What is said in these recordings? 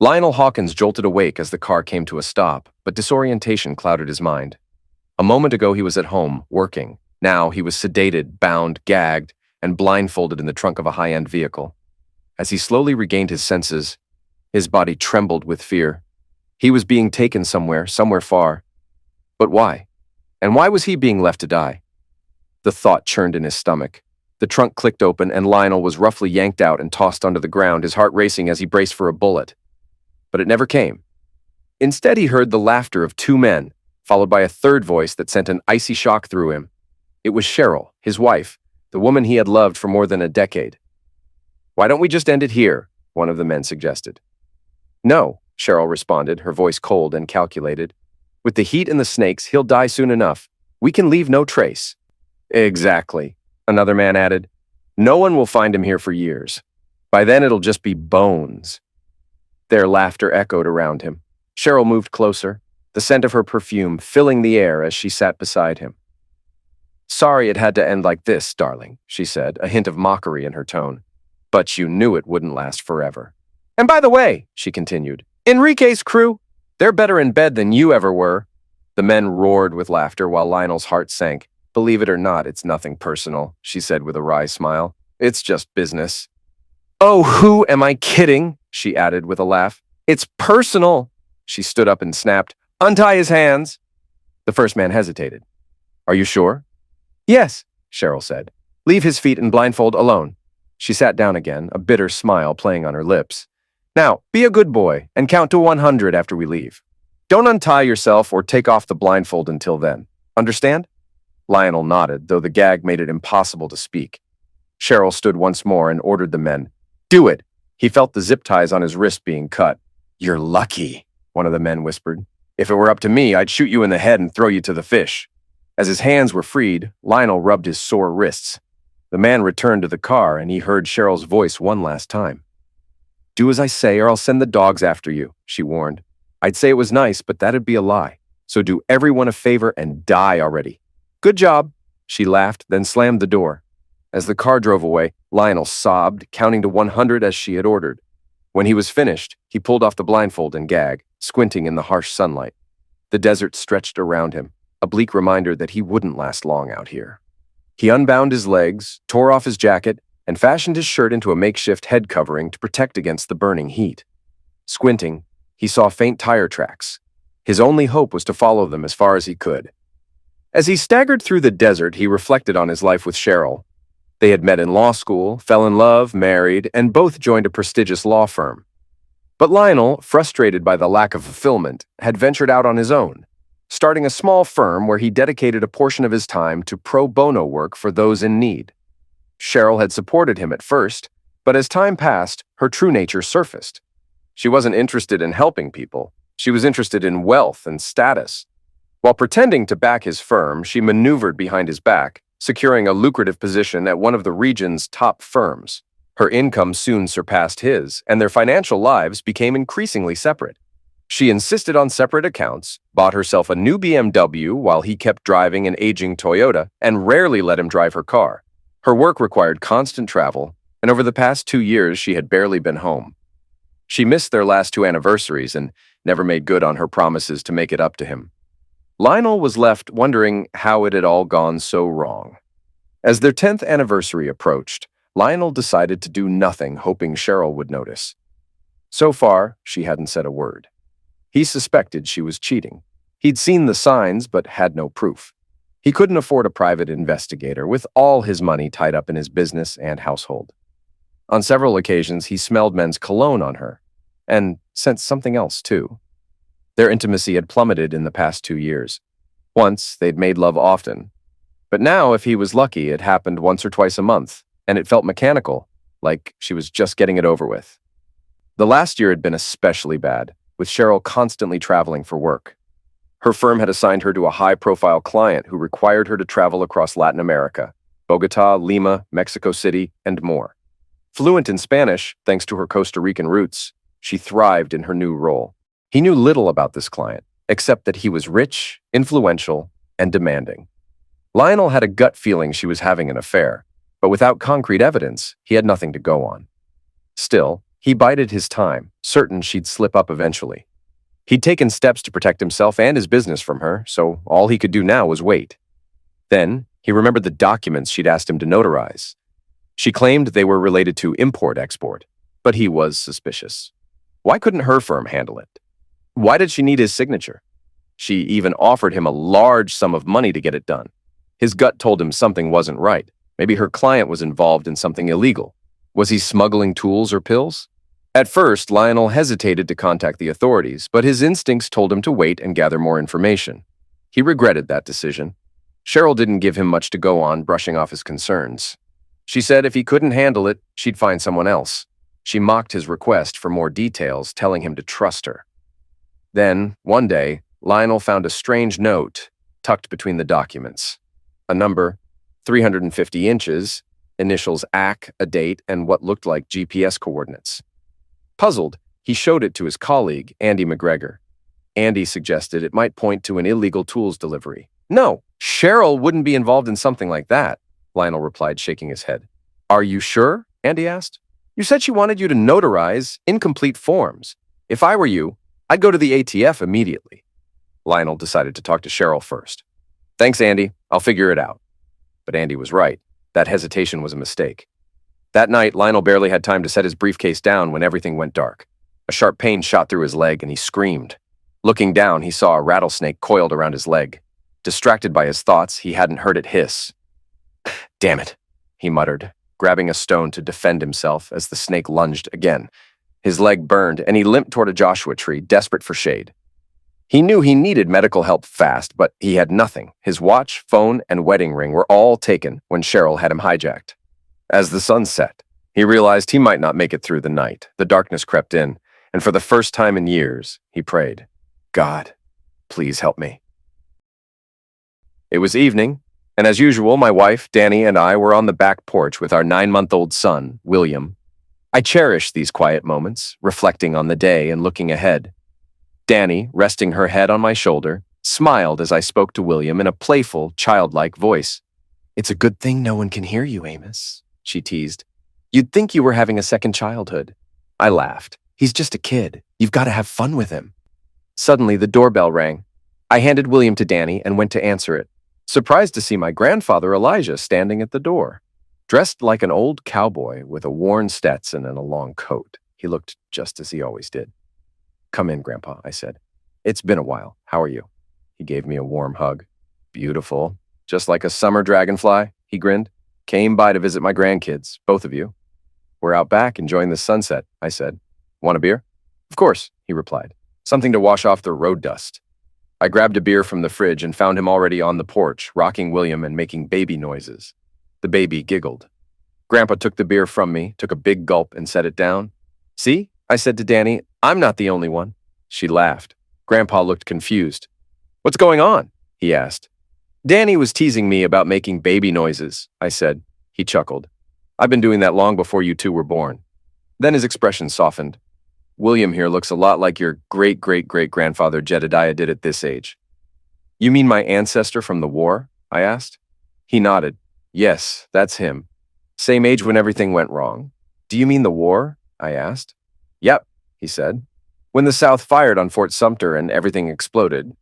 Lionel Hawkins jolted awake as the car came to a stop, but disorientation clouded his mind. A moment ago he was at home, working. Now he was sedated, bound, gagged, and blindfolded in the trunk of a high-end vehicle. As he slowly regained his senses, his body trembled with fear. He was being taken somewhere far. But why? And why was he being left to die? The thought churned in his stomach. The trunk clicked open and Lionel was roughly yanked out and tossed onto the ground, his heart racing as he braced for a bullet. But it never came. Instead, he heard the laughter of two men, followed by a third voice that sent an icy shock through him. It was Cheryl, his wife, the woman he had loved for more than a decade. "Why don't we just end it here?" one of the men suggested. "No," Cheryl responded, her voice cold and calculated. "With the heat and the snakes, he'll die soon enough. We can leave no trace." "Exactly," another man added. "No one will find him here for years. By then it'll just be bones." Their laughter echoed around him. Cheryl moved closer, the scent of her perfume filling the air as she sat beside him. "Sorry it had to end like this, darling," she said, a hint of mockery in her tone. "But you knew it wouldn't last forever. And by the way," she continued, "Enrique's crew, they're better in bed than you ever were." The men roared with laughter while Lionel's heart sank. "Believe it or not, it's nothing personal," she said with a wry smile. "It's just business." "Oh, who am I kidding?" she added with a laugh. "It's personal." She stood up and snapped, "Untie his hands." The first man hesitated. "Are you sure?" "Yes," Cheryl said. "Leave his feet and blindfold alone." She sat down again, a bitter smile playing on her lips. "Now, be a good boy and count to 100 after we leave. Don't untie yourself or take off the blindfold until then. Understand?" Lionel nodded, though the gag made it impossible to speak. Cheryl stood once more and ordered the men, "Do it." He felt the zip ties on his wrist being cut. "You're lucky," one of the men whispered. "If it were up to me, I'd shoot you in the head and throw you to the fish." As his hands were freed, Lionel rubbed his sore wrists. The man returned to the car and he heard Cheryl's voice one last time. "Do as I say or I'll send the dogs after you," she warned. "I'd say it was nice, but that'd be a lie. So do everyone a favor and die already." "Good job," she laughed, then slammed the door. As the car drove away, Lionel sobbed, counting to 100 as she had ordered. When he was finished, he pulled off the blindfold and gag, squinting in the harsh sunlight. The desert stretched around him, a bleak reminder that he wouldn't last long out here. He unbound his legs, tore off his jacket, and fashioned his shirt into a makeshift head covering to protect against the burning heat. Squinting, he saw faint tire tracks. His only hope was to follow them as far as he could. As he staggered through the desert, he reflected on his life with Cheryl. They had met in law school, fell in love, married, and both joined a prestigious law firm. But Lionel, frustrated by the lack of fulfillment, had ventured out on his own, starting a small firm where he dedicated a portion of his time to pro bono work for those in need. Cheryl had supported him at first, but as time passed, her true nature surfaced. She wasn't interested in helping people. She was interested in wealth and status. While pretending to back his firm, she maneuvered behind his back, securing a lucrative position at one of the region's top firms. Her income soon surpassed his, and their financial lives became increasingly separate. She insisted on separate accounts, bought herself a new BMW while he kept driving an aging Toyota, and rarely let him drive her car. Her work required constant travel, and over the past 2 years she had barely been home. She missed their last 2 anniversaries and never made good on her promises to make it up to him. Lionel was left wondering how it had all gone so wrong. As their 10th anniversary approached, Lionel decided to do nothing, hoping Cheryl would notice. So far, she hadn't said a word. He suspected she was cheating. He'd seen the signs, but had no proof. He couldn't afford a private investigator, with all his money tied up in his business and household. On several occasions, he smelled men's cologne on her, and sensed something else, too. Their intimacy had plummeted in the past 2 years. Once, they'd made love often. But now, if he was lucky, it happened once or twice a month, and it felt mechanical, like she was just getting it over with. The last year had been especially bad, with Cheryl constantly traveling for work. Her firm had assigned her to a high-profile client who required her to travel across Latin America, Bogota, Lima, Mexico City, and more. Fluent in Spanish, thanks to her Costa Rican roots, she thrived in her new role. He knew little about this client, except that he was rich, influential, and demanding. Lionel had a gut feeling she was having an affair, but without concrete evidence, he had nothing to go on. Still, He bided his time, certain she'd slip up eventually. He'd taken steps to protect himself and his business from her, so all he could do now was wait. Then, he remembered the documents she'd asked him to notarize. She claimed they were related to import-export, but he was suspicious. Why couldn't her firm handle it? Why did she need his signature? She even offered him a large sum of money to get it done. His gut told him something wasn't right. Maybe her client was involved in something illegal. Was he smuggling tools or pills? At first, Lionel hesitated to contact the authorities, but his instincts told him to wait and gather more information. He regretted that decision. Cheryl didn't give him much to go on, brushing off his concerns. She said if he couldn't handle it, she'd find someone else. She mocked his request for more details, telling him to trust her. Then, one day, Lionel found a strange note tucked between the documents. A number, 350 inches, initials AC, a date, and what looked like GPS coordinates. Puzzled, he showed it to his colleague, Andy McGregor. Andy suggested it might point to an illegal tools delivery. No, Cheryl wouldn't be involved in something like that, Lionel replied, shaking his head. Are you sure? Andy asked. You said she wanted you to notarize incomplete forms. If I were you, I'd go to the ATF immediately. Lionel decided to talk to Cheryl first. Thanks, Andy. I'll figure it out. But Andy was right. That hesitation was a mistake. That night, Lionel barely had time to set his briefcase down when everything went dark. A sharp pain shot through his leg and he screamed. Looking down, he saw a rattlesnake coiled around his leg. Distracted by his thoughts, he hadn't heard it hiss. Damn it, he muttered, grabbing a stone to defend himself as the snake lunged again. His leg burned and he limped toward a Joshua tree, desperate for shade. He knew he needed medical help fast, but he had nothing. His watch, phone, and wedding ring were all taken when Cheryl had him hijacked. As the sun set, he realized he might not make it through the night. The darkness crept in, and for the first time in years, he prayed, God, please help me. It was evening, and as usual, my wife, Danny, and I were on the back porch with our 9-month-old son, William. I cherished these quiet moments, reflecting on the day and looking ahead. Danny, resting her head on my shoulder, smiled as I spoke to William in a playful, childlike voice. It's a good thing no one can hear you, Amos, she teased. You'd think you were having a second childhood. I laughed. He's just a kid. You've got to have fun with him. Suddenly, the doorbell rang. I handed William to Danny and went to answer it, surprised to see my grandfather Elijah standing at the door. Dressed like an old cowboy with a worn Stetson and a long coat, he looked just as he always did. Come in, Grandpa, I said. It's been a while. How are you? He gave me a warm hug. Beautiful. Just like a summer dragonfly, he grinned. Came by to visit my grandkids, both of you. We're out back enjoying the sunset, I said. Want a beer? Of course, he replied. Something to wash off the road dust. I grabbed a beer from the fridge and found him already on the porch, rocking William and making baby noises. The baby giggled. Grandpa took the beer from me, took a big gulp, and set it down. See? I said to Danny, I'm not the only one. She laughed. Grandpa looked confused. What's going on? He asked. Danny was teasing me about making baby noises, I said. He chuckled. I've been doing that long before you two were born. Then his expression softened. William here looks a lot like your great-great-great-grandfather Jedediah did at this age. You mean my ancestor from the war? I asked. He nodded. Yes, that's him. Same age when everything went wrong. Do you mean the war? I asked. Yep, he said. When the South fired on Fort Sumter and everything exploded,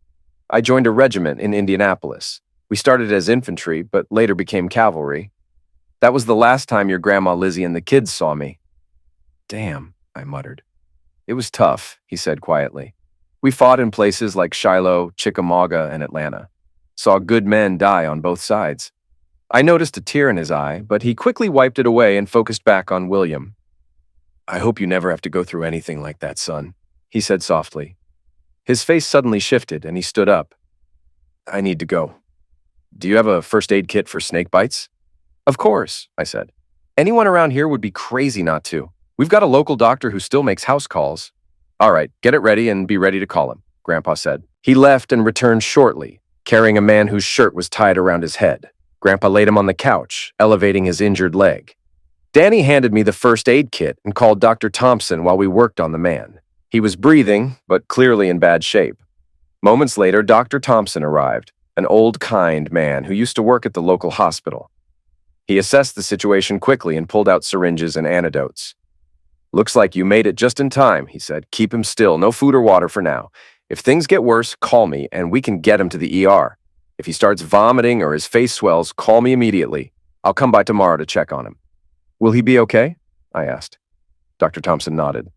I joined a regiment in Indianapolis. We started as infantry, but later became cavalry. That was the last time your Grandma Lizzie and the kids saw me. Damn, I muttered. It was tough, he said quietly. We fought in places like Shiloh, Chickamauga, and Atlanta. Saw good men die on both sides. I noticed a tear in his eye, but he quickly wiped it away and focused back on William. I hope you never have to go through anything like that, son, he said softly. His face suddenly shifted and he stood up. I need to go. Do you have a first aid kit for snake bites? Of course, I said. Anyone around here would be crazy not to. We've got a local doctor who still makes house calls. All right, get it ready and be ready to call him, Grandpa said. He left and returned shortly, carrying a man whose shirt was tied around his head. Grandpa laid him on the couch, elevating his injured leg. Danny handed me the first aid kit and called Dr. Thompson while we worked on the man. He was breathing, but clearly in bad shape. Moments later, Dr. Thompson arrived, an old, kind man who used to work at the local hospital. He assessed the situation quickly and pulled out syringes and antidotes. Looks like you made it just in time, he said. Keep him still, no food or water for now. If things get worse, call me and we can get him to the ER. If he starts vomiting or his face swells, call me immediately. I'll come by tomorrow to check on him. Will he be okay? I asked. Dr. Thompson nodded.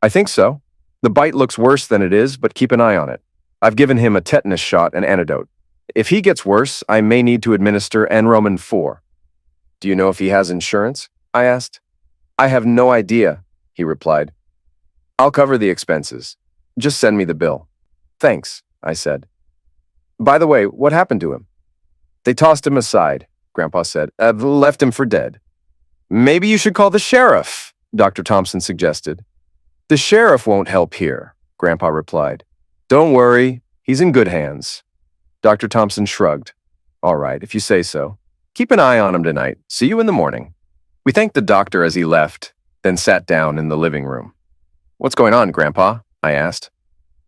I think so. The bite looks worse than it is, but keep an eye on it. I've given him a tetanus shot and antidote. If he gets worse, I may need to administer Enroman 4. Do you know if he has insurance? I asked. I have no idea, he replied. I'll cover the expenses. Just send me the bill. Thanks, I said. By the way, what happened to him? They tossed him aside, Grandpa said. Left him for dead. Maybe you should call the sheriff, Dr. Thompson suggested. The sheriff won't help here, Grandpa replied. Don't worry, he's in good hands. Dr. Thompson shrugged. All right, if you say so. Keep an eye on him tonight. See you in the morning. We thanked the doctor as he left, then sat down in the living room. What's going on, Grandpa? I asked.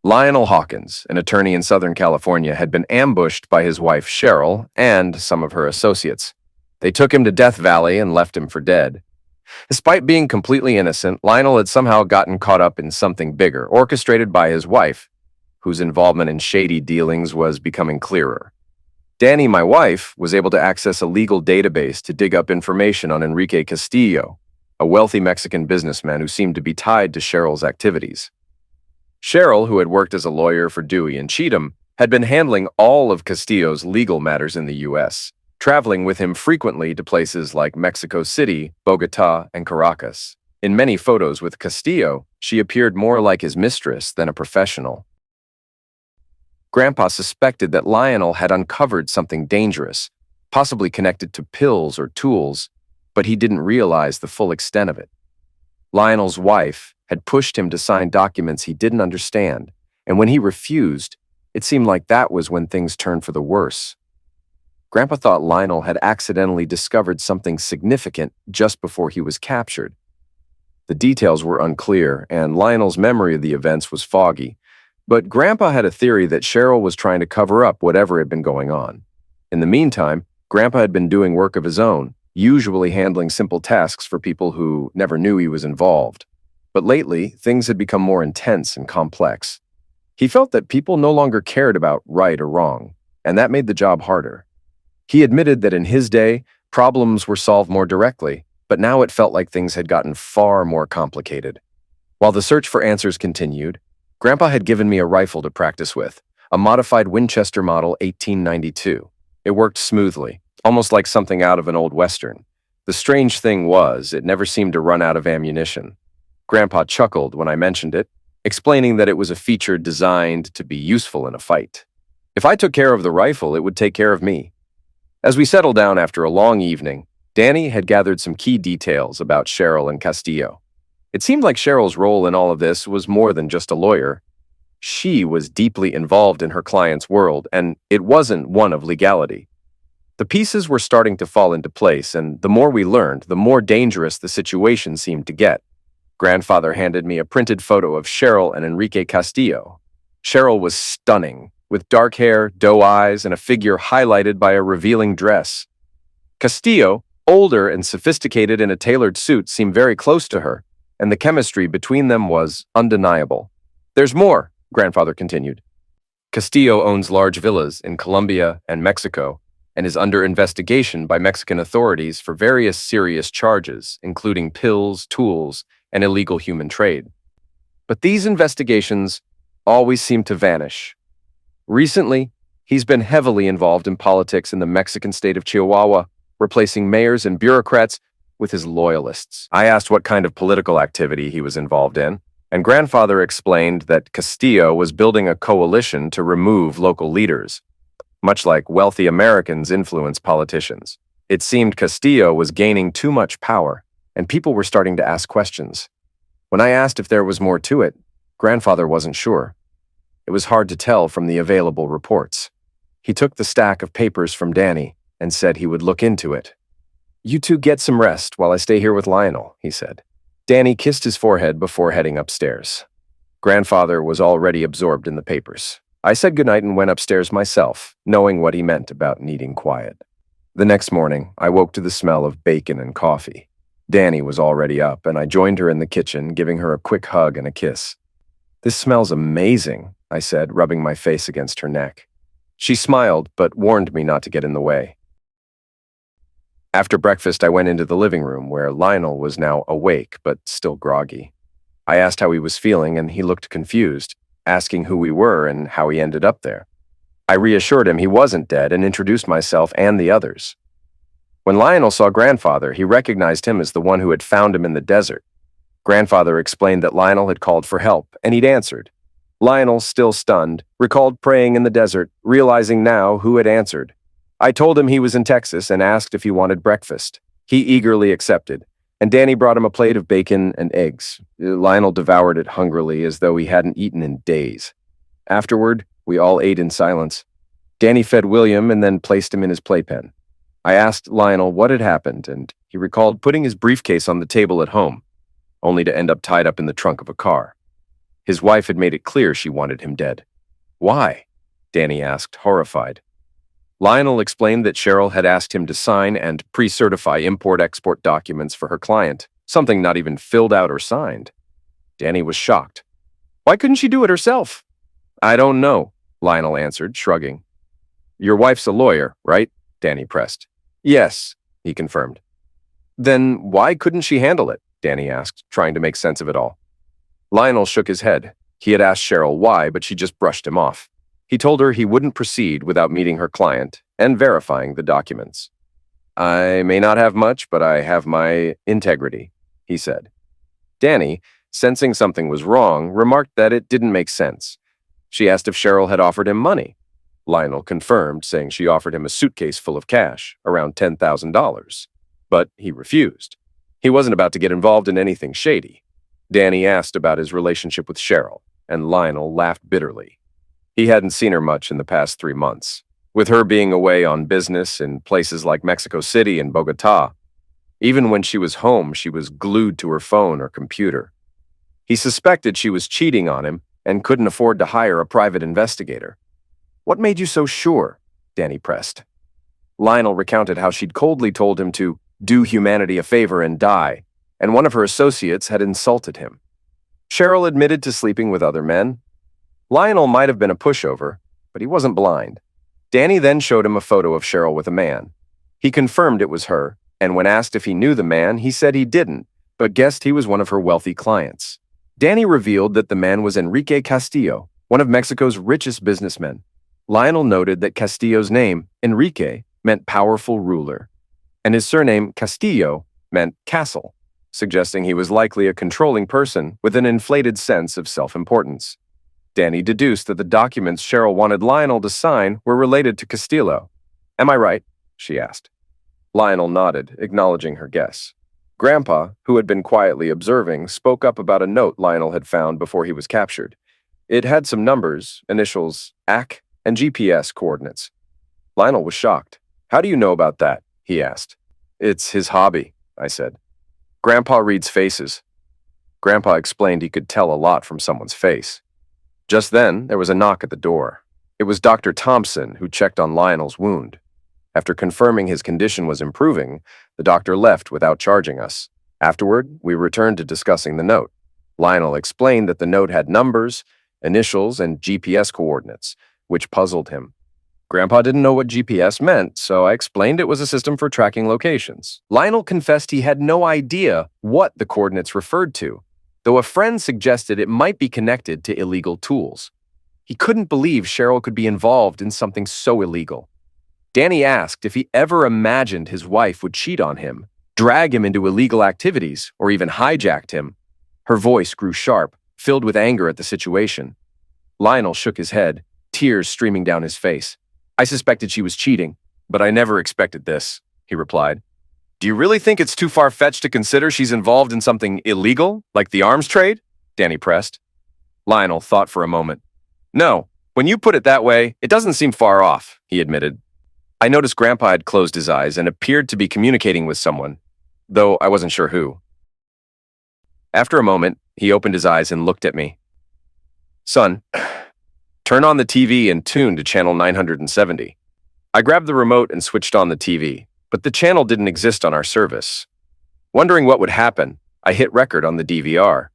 Lionel Hawkins, an attorney in Southern California, had been ambushed by his wife Cheryl and some of her associates. They took him to Death Valley and left him for dead. Despite being completely innocent, Lionel had somehow gotten caught up in something bigger, orchestrated by his wife, whose involvement in shady dealings was becoming clearer. Danny, my wife, was able to access a legal database to dig up information on Enrique Castillo, a wealthy Mexican businessman who seemed to be tied to Cheryl's activities. Cheryl, who had worked as a lawyer for Dewey and Cheatham, had been handling all of Castillo's legal matters in the U.S., traveling with him frequently to places like Mexico City, Bogota, and Caracas. In many photos with Castillo, she appeared more like his mistress than a professional. Grandpa suspected that Lionel had uncovered something dangerous, possibly connected to pills or tools, but he didn't realize the full extent of it. Lionel's wife had pushed him to sign documents he didn't understand, and when he refused, it seemed like that was when things turned for the worse. Grandpa thought Lionel had accidentally discovered something significant just before he was captured. The details were unclear, and Lionel's memory of the events was foggy, but Grandpa had a theory that Cheryl was trying to cover up whatever had been going on. In the meantime, Grandpa had been doing work of his own, usually handling simple tasks for people who never knew he was involved. But lately, things had become more intense and complex. He felt that people no longer cared about right or wrong, and that made the job harder. He admitted that in his day, problems were solved more directly, but now it felt like things had gotten far more complicated. While the search for answers continued, Grandpa had given me a rifle to practice with, a modified Winchester Model 1892. It worked smoothly, almost like something out of an old Western. The strange thing was, it never seemed to run out of ammunition. Grandpa chuckled when I mentioned it, explaining that it was a feature designed to be useful in a fight. If I took care of the rifle, it would take care of me. As we settled down after a long evening, Danny had gathered some key details about Cheryl and Castillo. It seemed like Cheryl's role in all of this was more than just a lawyer. She was deeply involved in her client's world, and it wasn't one of legality. The pieces were starting to fall into place, and the more we learned, the more dangerous the situation seemed to get. Grandfather handed me a printed photo of Cheryl and Enrique Castillo. Cheryl was stunning, with dark hair, doe eyes, and a figure highlighted by a revealing dress. Castillo, older and sophisticated in a tailored suit, seemed very close to her, and the chemistry between them was undeniable. There's more, Grandfather continued. Castillo owns large villas in Colombia and Mexico, and is under investigation by Mexican authorities for various serious charges, including pills, tools, and illegal human trade. But these investigations always seem to vanish. Recently, he's been heavily involved in politics in the Mexican state of Chihuahua, replacing mayors and bureaucrats with his loyalists. I asked what kind of political activity he was involved in, and Grandfather explained that Castillo was building a coalition to remove local leaders, much like wealthy Americans influence politicians. It seemed Castillo was gaining too much power, and people were starting to ask questions. When I asked if there was more to it, Grandfather wasn't sure. It was hard to tell from the available reports. He took the stack of papers from Danny and said he would look into it. You two get some rest while I stay here with Lionel, he said. Danny kissed his forehead before heading upstairs. Grandfather was already absorbed in the papers. I said goodnight and went upstairs myself, knowing what he meant about needing quiet. The next morning, I woke to the smell of bacon and coffee. Danny was already up, and I joined her in the kitchen, giving her a quick hug and a kiss. "This smells amazing," I said, rubbing my face against her neck. She smiled, but warned me not to get in the way. After breakfast, I went into the living room, where Lionel was now awake, but still groggy. I asked how he was feeling, and he looked confused, asking who we were and how he ended up there. I reassured him he wasn't dead and introduced myself and the others. When Lionel saw Grandfather, he recognized him as the one who had found him in the desert. Grandfather explained that Lionel had called for help, and he'd answered. Lionel, still stunned, recalled praying in the desert, realizing now who had answered. I told him he was in Texas and asked if he wanted breakfast. He eagerly accepted, and Danny brought him a plate of bacon and eggs. Lionel devoured it hungrily as though he hadn't eaten in days. Afterward, we all ate in silence. Danny fed William and then placed him in his playpen. I asked Lionel what had happened, and he recalled putting his briefcase on the table at home, only to end up tied up in the trunk of a car. His wife had made it clear she wanted him dead. Why? Danny asked, horrified. Lionel explained that Cheryl had asked him to sign and pre-certify import-export documents for her client, something not even filled out or signed. Danny was shocked. Why couldn't she do it herself? I don't know, Lionel answered, shrugging. Your wife's a lawyer, right? Danny pressed. Yes, he confirmed. Then why couldn't she handle it? Danny asked, trying to make sense of it all. Lionel shook his head. He had asked Cheryl why, but she just brushed him off. He told her he wouldn't proceed without meeting her client and verifying the documents. I may not have much, but I have my integrity, he said. Danny, sensing something was wrong, remarked that it didn't make sense. She asked if Cheryl had offered him money. Lionel confirmed, saying she offered him a suitcase full of cash, around $10,000. But he refused. He wasn't about to get involved in anything shady. Danny asked about his relationship with Cheryl, and Lionel laughed bitterly. He hadn't seen her much in the past 3 months, with her being away on business in places like Mexico City and Bogota. Even when she was home, she was glued to her phone or computer. He suspected she was cheating on him and couldn't afford to hire a private investigator. What made you so sure? Danny pressed. Lionel recounted how she'd coldly told him to do humanity a favor and die, and one of her associates had insulted him. Cheryl admitted to sleeping with other men. Lionel might have been a pushover, but he wasn't blind. Danny then showed him a photo of Cheryl with a man. He confirmed it was her, and when asked if he knew the man, he said he didn't, but guessed he was one of her wealthy clients. Danny revealed that the man was Enrique Castillo, one of Mexico's richest businessmen. Lionel noted that Castillo's name, Enrique, meant powerful ruler, and his surname, Castillo, meant castle, suggesting he was likely a controlling person with an inflated sense of self-importance. Danny deduced that the documents Cheryl wanted Lionel to sign were related to Castillo. Am I right? She asked. Lionel nodded, acknowledging her guess. Grandpa, who had been quietly observing, spoke up about a note Lionel had found before he was captured. It had some numbers, initials, AC, and GPS coordinates. Lionel was shocked. How do you know about that? He asked. It's his hobby, I said. Grandpa reads faces. Grandpa explained he could tell a lot from someone's face. Just then, there was a knock at the door. It was Dr. Thompson who checked on Lionel's wound. After confirming his condition was improving, the doctor left without charging us. Afterward, we returned to discussing the note. Lionel explained that the note had numbers, initials, and GPS coordinates, which puzzled him. Grandpa didn't know what GPS meant, so I explained it was a system for tracking locations. Lionel confessed he had no idea what the coordinates referred to, though a friend suggested it might be connected to illegal tools. He couldn't believe Cheryl could be involved in something so illegal. Danny asked if he ever imagined his wife would cheat on him, drag him into illegal activities, or even hijacked him. Her voice grew sharp, filled with anger at the situation. Lionel shook his head, tears streaming down his face. I suspected she was cheating, but I never expected this, he replied. Do you really think it's too far-fetched to consider she's involved in something illegal, like the arms trade? Danny pressed. Lionel thought for a moment. No, when you put it that way, it doesn't seem far off, he admitted. I noticed Grandpa had closed his eyes and appeared to be communicating with someone, though I wasn't sure who. After a moment, he opened his eyes and looked at me. Son, turn on the TV and tune to channel 970. I grabbed the remote and switched on the TV, but the channel didn't exist on our service. Wondering what would happen, I hit record on the DVR.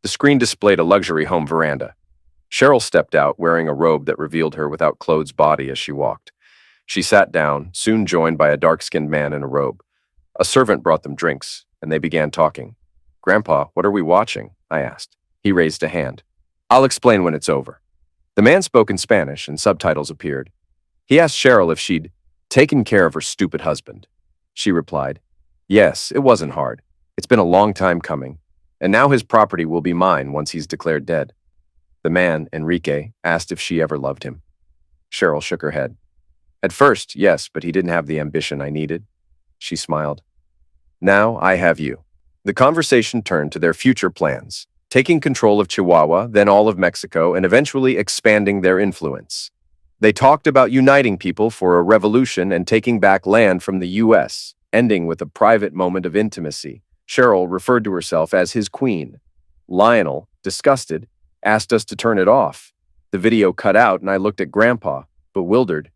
The screen displayed a luxury home veranda. Cheryl stepped out wearing a robe that revealed her without clothes body as she walked. She sat down, soon joined by a dark-skinned man in a robe. A servant brought them drinks, and they began talking. "Grandpa, what are we watching?" I asked. He raised a hand. "I'll explain when it's over." The man spoke in Spanish, and subtitles appeared. He asked Cheryl if she'd taken care of her stupid husband. She replied, "Yes, it wasn't hard. It's been a long time coming, and now his property will be mine once he's declared dead." The man, Enrique, asked if she ever loved him. Cheryl shook her head. "At first, yes, but he didn't have the ambition I needed." She smiled. "Now I have you." The conversation turned to their future plans, taking control of Chihuahua, then all of Mexico, and eventually expanding their influence. They talked about uniting people for a revolution and taking back land from the U.S., ending with a private moment of intimacy. Cheryl referred to herself as his queen. Lionel, disgusted, asked us to turn it off. The video cut out, and I looked at Grandpa, bewildered.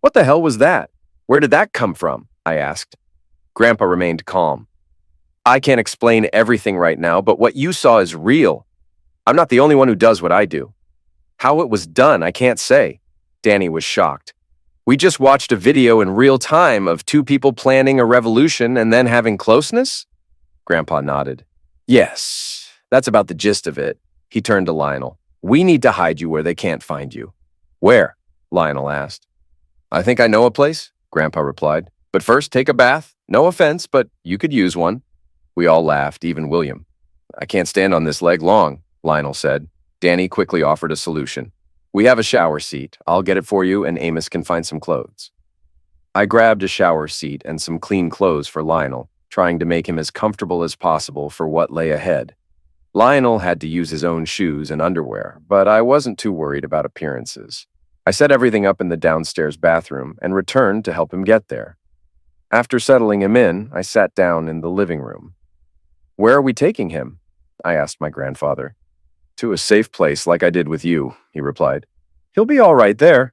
"What the hell was that? Where did that come from?" I asked. Grandpa remained calm. "I can't explain everything right now, but what you saw is real. I'm not the only one who does what I do. How it was done, I can't say." Danny was shocked. "We just watched a video in real time of two people planning a revolution and then having closeness?" Grandpa nodded. "Yes, that's about the gist of it." He turned to Lionel. "We need to hide you where they can't find you." "Where?" Lionel asked. "I think I know a place," Grandpa replied. "But first, take a bath. No offense, but you could use one." We all laughed, even William. "I can't stand on this leg long," Lionel said. Danny quickly offered a solution. "We have a shower seat. I'll get it for you, and Amos can find some clothes." I grabbed a shower seat and some clean clothes for Lionel, trying to make him as comfortable as possible for what lay ahead. Lionel had to use his own shoes and underwear, but I wasn't too worried about appearances. I set everything up in the downstairs bathroom and returned to help him get there. After settling him in, I sat down in the living room. "Where are we taking him?" I asked my grandfather. "To a safe place like I did with you," he replied. "He'll be all right there."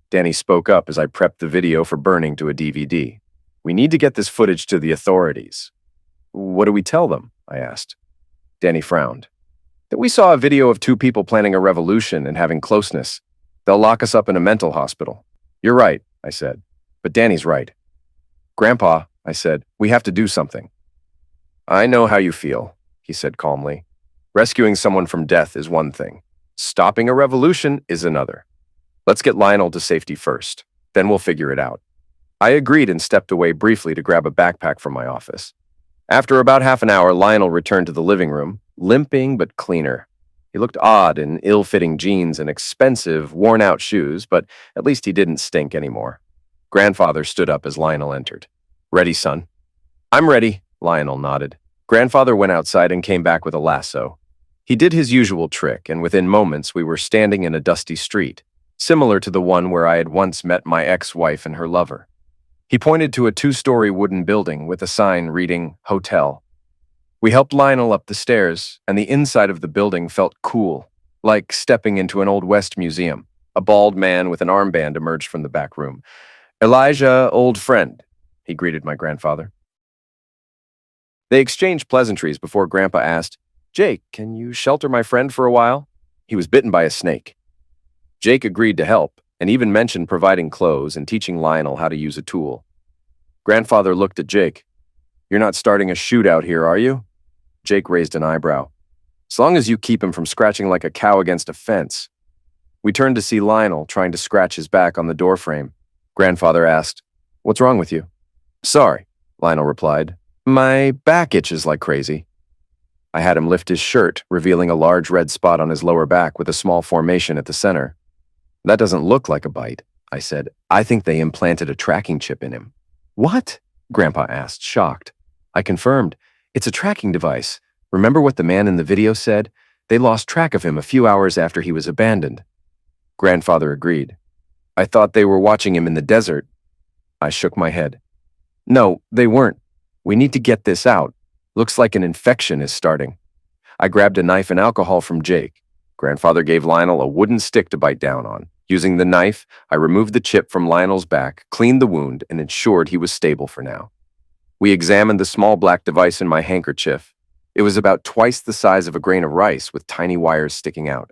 Danny spoke up as I prepped the video for burning to a DVD. "We need to get this footage to the authorities." "What do we tell them?" I asked. Danny frowned. "That we saw a video of two people planning a revolution and having closeness. They'll lock us up in a mental hospital." "You're right," I said. "But Danny's right." "Grandpa," I said, "we have to do something." "I know how you feel," he said calmly. "Rescuing someone from death is one thing. Stopping a revolution is another. Let's get Lionel to safety first. Then we'll figure it out." I agreed and stepped away briefly to grab a backpack from my office. After about half an hour, Lionel returned to the living room, limping but cleaner. He looked odd in ill-fitting jeans and expensive, worn-out shoes, but at least he didn't stink anymore. Grandfather stood up as Lionel entered. "Ready, son?" "I'm ready," Lionel nodded. Grandfather went outside and came back with a lasso. He did his usual trick, and within moments we were standing in a dusty street, similar to the one where I had once met my ex-wife and her lover. He pointed to a 2-story wooden building with a sign reading "Hotel." We helped Lionel up the stairs, and the inside of the building felt cool, like stepping into an Old West museum. A bald man with an armband emerged from the back room. "Elijah, old friend," he greeted my grandfather. They exchanged pleasantries before Grandpa asked, "Jake, can you shelter my friend for a while? He was bitten by a snake." Jake agreed to help, and even mentioned providing clothes and teaching Lionel how to use a tool. Grandfather looked at Jake. "You're not starting a shootout here, are you?" Jake raised an eyebrow. "As long as you keep him from scratching like a cow against a fence." We turned to see Lionel trying to scratch his back on the doorframe. Grandfather asked, "What's wrong with you?" "Sorry," Lionel replied. "My back itches like crazy." I had him lift his shirt, revealing a large red spot on his lower back with a small formation at the center. "That doesn't look like a bite," I said. "I think they implanted a tracking chip in him." "What?" Grandpa asked, shocked. I confirmed. "It's a tracking device. Remember what the man in the video said? They lost track of him a few hours after he was abandoned." Grandfather agreed. "I thought they were watching him in the desert." I shook my head. "No, they weren't. We need to get this out. Looks like an infection is starting." I grabbed a knife and alcohol from Jake. Grandfather gave Lionel a wooden stick to bite down on. Using the knife, I removed the chip from Lionel's back, cleaned the wound, and ensured he was stable for now. We examined the small black device in my handkerchief. It was about twice the size of a grain of rice with tiny wires sticking out.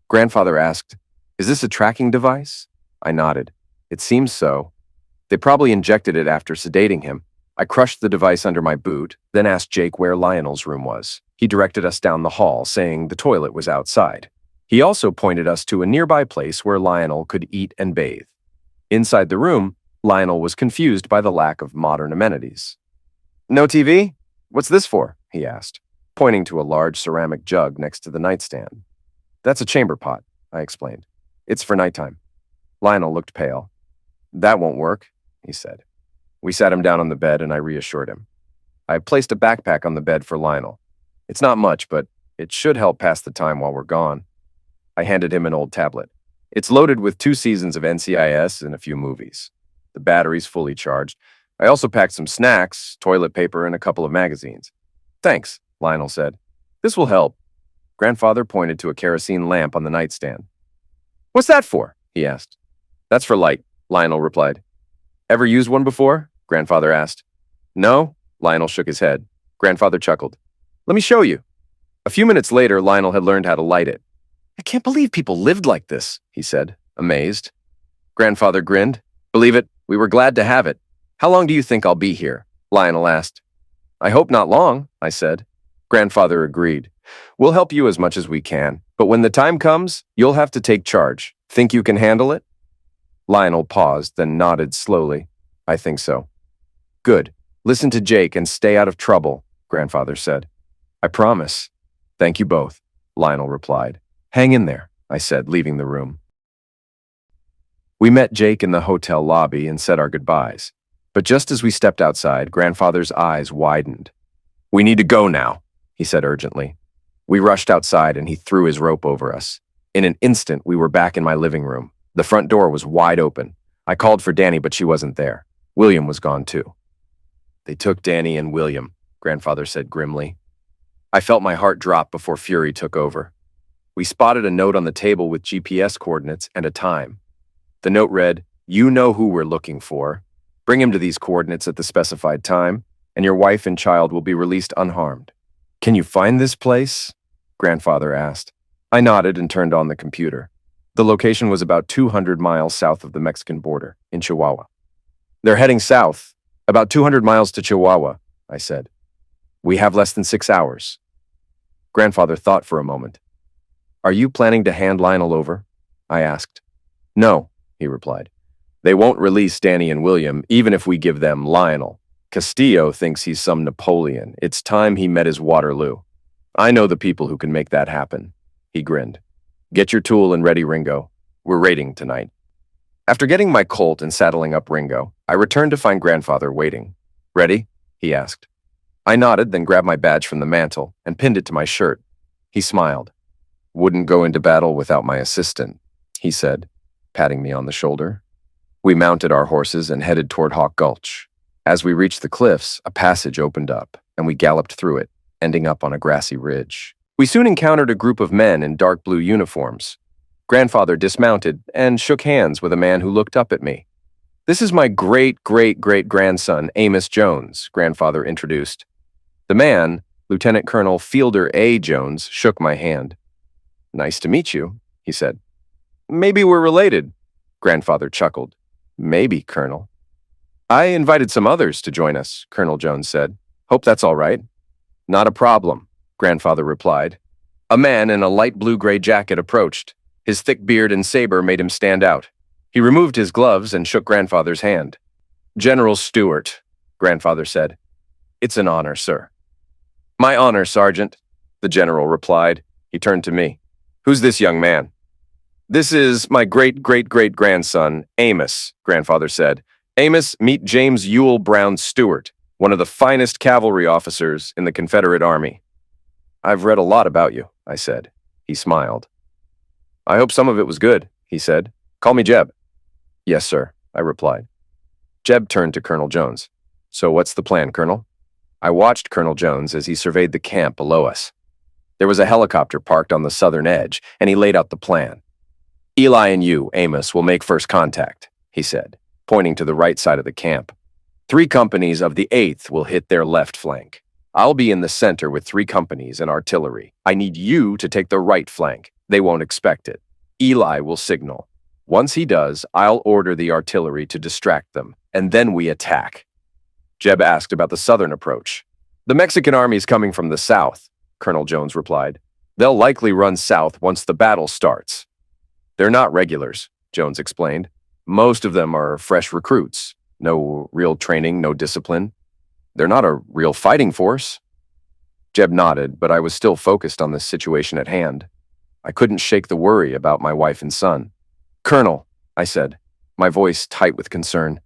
Grandfather asked, "Is this a tracking device?" I nodded. "It seems so. They probably injected it after sedating him." I crushed the device under my boot, then asked Jake where Lionel's room was. He directed us down the hall, saying the toilet was outside. He also pointed us to a nearby place where Lionel could eat and bathe. Inside the room, Lionel was confused by the lack of modern amenities. "No TV? What's this for?" he asked, pointing to a large ceramic jug next to the nightstand. "That's a chamber pot," I explained. "It's for nighttime." Lionel looked pale. "That won't work," he said. We sat him down on the bed and I reassured him. I placed a backpack on the bed for Lionel. "It's not much, but it should help pass the time while we're gone." I handed him an old tablet. "It's loaded with 2 seasons of NCIS and a few movies. The battery's fully charged. I also packed some snacks, toilet paper, and a couple of magazines." "Thanks," Lionel said. "This will help." Grandfather pointed to a kerosene lamp on the nightstand. "What's that for?" he asked. "That's for light," Lionel replied. "Ever used one before?" Grandfather asked. "No," Lionel shook his head. Grandfather chuckled. "Let me show you." A few minutes later, Lionel had learned how to light it. "I can't believe people lived like this," he said, amazed. Grandfather grinned. "Believe it, we were glad to have it. How long do you think I'll be here?" Lionel asked. "I hope not long," I said. Grandfather agreed. "We'll help you as much as we can, but when the time comes, you'll have to take charge. Think you can handle it?" Lionel paused, then nodded slowly. "I think so." "Good. Listen to Jake and stay out of trouble," Grandfather said. "I promise." "Thank you both," Lionel replied. "Hang in there," I said, leaving the room. We met Jake in the hotel lobby and said our goodbyes. But just as we stepped outside, Grandfather's eyes widened. "We need to go now," he said urgently. We rushed outside and he threw his rope over us. In an instant, we were back in my living room. The front door was wide open. I called for Danny, but she wasn't there. William was gone too. "They took Danny and William," Grandfather said grimly. I felt my heart drop before fury took over. We spotted a note on the table with GPS coordinates and a time. The note read, "You know who we're looking for. Bring him to these coordinates at the specified time, and your wife and child will be released unharmed." "Can you find this place?" Grandfather asked. I nodded and turned on the computer. The location was about 200 miles south of the Mexican border, in Chihuahua. "They're heading south, about 200 miles to Chihuahua," I said. "We have less than 6 hours." Grandfather thought for a moment. "Are you planning to hand Lionel over?" I asked. "No," he replied. "They won't release Danny and William, even if we give them Lionel. Castillo thinks he's some Napoleon. It's time he met his Waterloo. I know the people who can make that happen." He grinned. "Get your tool and ready, Ringo. We're raiding tonight." After getting my Colt and saddling up Ringo, I returned to find Grandfather waiting. "Ready?" he asked. I nodded, then grabbed my badge from the mantel and pinned it to my shirt. He smiled. "Wouldn't go into battle without my assistant," he said, patting me on the shoulder. We mounted our horses and headed toward Hawk Gulch. As we reached the cliffs, a passage opened up, and we galloped through it, ending up on a grassy ridge. We soon encountered a group of men in dark blue uniforms. Grandfather dismounted and shook hands with a man who looked up at me. "This is my great-great-great-grandson, Amos Jones," Grandfather introduced. The man, Lieutenant Colonel Fielder A. Jones, shook my hand. "Nice to meet you," he said. "Maybe we're related," Grandfather chuckled. "Maybe, Colonel." "I invited some others to join us," Colonel Jones said. "Hope that's all right." "Not a problem," Grandfather replied. A man in a light blue-gray jacket approached. His thick beard and saber made him stand out. He removed his gloves and shook Grandfather's hand. "General Stewart," Grandfather said. "It's an honor, sir." "My honor, Sergeant," the general replied. He turned to me. "Who's this young man?" "This is my great-great-great-grandson, Amos," Grandfather said. "Amos, meet James Ewell Brown Stewart, one of the finest cavalry officers in the Confederate Army." "I've read a lot about you," I said. He smiled. "I hope some of it was good," he said. "Call me Jeb." "Yes, sir," I replied. Jeb turned to Colonel Jones. "So what's the plan, Colonel?" I watched Colonel Jones as he surveyed the camp below us. There was a helicopter parked on the southern edge, and he laid out the plan. "Eli and you, Amos, will make first contact," he said, pointing to the right side of the camp. 3 companies of the 8th will hit their left flank. I'll be in the center with 3 companies and artillery. I need you to take the right flank. They won't expect it. Eli will signal. Once he does, I'll order the artillery to distract them, and then we attack. Jeb asked about the southern approach. The Mexican army is coming from the south, Colonel Jones replied. They'll likely run south once the battle starts. They're not regulars, Jones explained. Most of them are fresh recruits. No real training, no discipline. They're not a real fighting force. Jeb nodded, but I was still focused on the situation at hand. I couldn't shake the worry about my wife and son. Colonel, I said, my voice tight with concern,